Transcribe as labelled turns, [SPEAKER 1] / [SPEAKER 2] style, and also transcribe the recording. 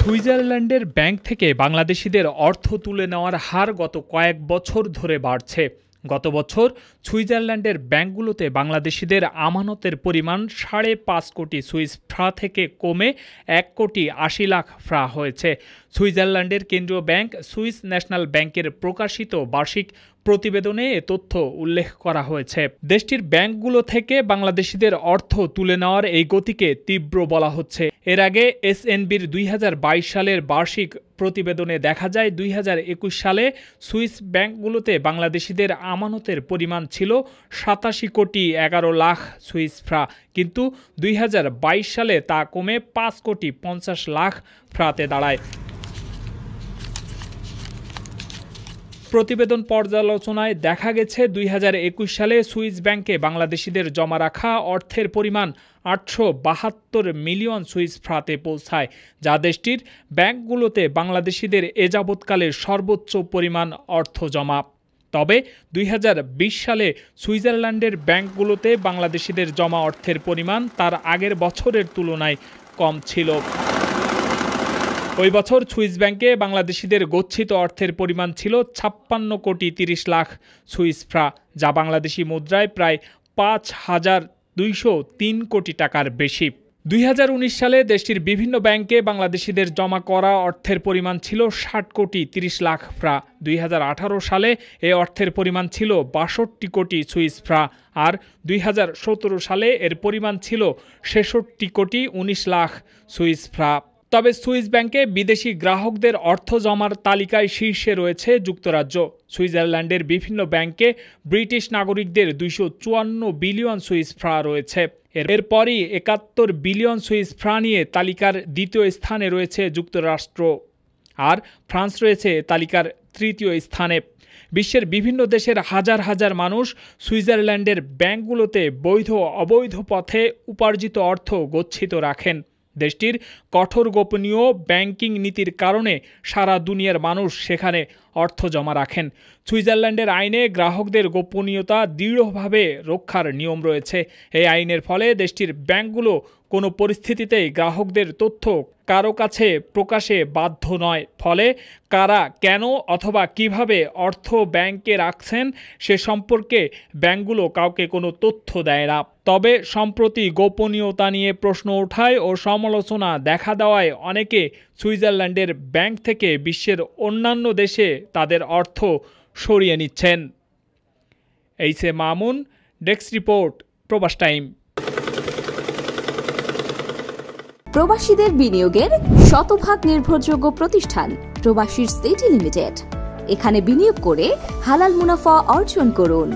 [SPEAKER 1] সুইজারল্যান্ডের ব্যাংক থেকে বাংলাদেশিদের অর্থ তুলে নেওয়ার হার গত কয়েক বছর ধরে বাড়ছে। গত বছর সুইজারল্যান্ডের ব্যাংকগুলোতে বাংলাদেশিদের আমানতের পরিমাণ ৫.৫ কোটি সুইস ফ্রা থেকে কমে ১,৮০,০০,০০০ হয়েছে। সুইজারল্যান্ডের কেন্দ্রীয় ব্যাংক সুইস ন্যাশনাল ব্যাংকের প্রকাশিত বার্ষিক প্রতিবেদনে এ তথ্য উল্লেখ করা হয়েছে। দেশটির ব্যাংকগুলো থেকে বাংলাদেশিদের অর্থ তুলে নেওয়ার এই গতিকে তীব্র বলা হচ্ছে। এর আগে এসএনবির ২০২২ সালের বার্ষিক প্রতিবেদনে দেখা যায় ২০২১ সালে সুইস ব্যাংকগুলোতে বাংলাদেশিদের আমানতের পরিমাণ ছিল ৮৭,১১,০০,০০০ সুইস ফ্রা, কিন্তু ২০২২ সালে তা কমে ৫,৫০,০০,০০০ ফ্রাতে দাঁড়ায়। প্রতিবেদন পর্যালোচনায় দেখা গেছে ২০২১ সালে সুইস ব্যাংকে বাংলাদেশিদের জমা রাখা অর্থের পরিমাণ ৮৭২ মিলিয়ন সুইস ফ্রাতে পৌঁছায়, যা দেশটির ব্যাংকগুলোতে বাংলাদেশিদের এ যাবৎকালের সর্বোচ্চ পরিমাণ অর্থ জমা। তবে ২০২০ সালে সুইজারল্যান্ডের ব্যাংকগুলোতে বাংলাদেশিদের জমা অর্থের পরিমাণ তার আগের বছরের তুলনায় কম ছিল। ওই বছর সুইস ব্যাংকে বাংলাদেশিদের গচ্ছিত অর্থের পরিমাণ ছিল ৫৬,৩০,০০,০০০ সুইস ফ্রা, যা বাংলাদেশি মুদ্রায় প্রায় ৫,২০৩ কোটি টাকার বেশি। ২০১৯ সালে দেশটির বিভিন্ন ব্যাংকে বাংলাদেশিদের জমা করা অর্থের পরিমাণ ছিল ৬০,৩০,০০,০০০ ফ্রা। ২০১৮ সালে এ অর্থের পরিমাণ ছিল ৬২ কোটি সুইস ফ্রা, আর ২০১৭ সালে এর পরিমাণ ছিল ৬৬,১৯,০০,০০০ সুইস ফ্রা। তবে সুইস ব্যাংকে বিদেশি গ্রাহকদের অর্থ জমার তালিকায় শীর্ষে রয়েছে যুক্তরাজ্য। সুইজারল্যান্ডের বিভিন্ন ব্যাংকে ব্রিটিশ নাগরিকদের ২৫৪ বিলিয়ন সুইস ফ্রা রয়েছে। এরপরই ৭১ বিলিয়ন সুইস ফ্রা নিয়ে তালিকার দ্বিতীয় স্থানে রয়েছে যুক্তরাষ্ট্র, আর ফ্রান্স রয়েছে তালিকার তৃতীয় স্থানে। বিশ্বের বিভিন্ন দেশের হাজার হাজার মানুষ সুইজারল্যান্ডের ব্যাংকগুলোতে বৈধ অবৈধ পথে উপার্জিত অর্থ গচ্ছিত রাখেন। দেশটির কঠোর গোপনীয় ব্যাংকিং নীতির কারণে সারা দুনিয়ার মানুষ সেখানে অর্থ জমা রাখেন। সুইজারল্যান্ডের আইনে গ্রাহকদের গোপনীয়তা দৃঢ়ভাবে রক্ষার নিয়ম রয়েছে। এই আইনের ফলে দেশটির ব্যাংকগুলো কোনো পরিস্থিতিতেই গ্রাহকদের তথ্য কারো কাছে প্রকাশে বাধ্য নয়। ফলে কারা, কেন অথবা কিভাবে অর্থ ব্যাংকে রাখছেন সে সম্পর্কে ব্যাংকগুলো কাউকে কোনো তথ্য দেয় না। তবে সম্প্রতি গোপনীয়তা নিয়ে প্রশ্ন ওঠায় ও সমালোচনা দেখা দেওয়ায় অনেকে সুইজারল্যান্ডের ব্যাংক থেকে বিশ্বের অন্যান্য দেশে তাদের অর্থ সরিয়ে নিচ্ছেন। এইসে মামুন, ডেস্ক রিপোর্ট, প্রবাস টাইম।
[SPEAKER 2] প্রবাসীদের বিনিয়োগের শতভাগ নির্ভরযোগ্য প্রতিষ্ঠান প্রবাসী সিটি লিমিটেড। এখানে বিনিয়োগ করে হালাল মুনাফা অর্জন করুন।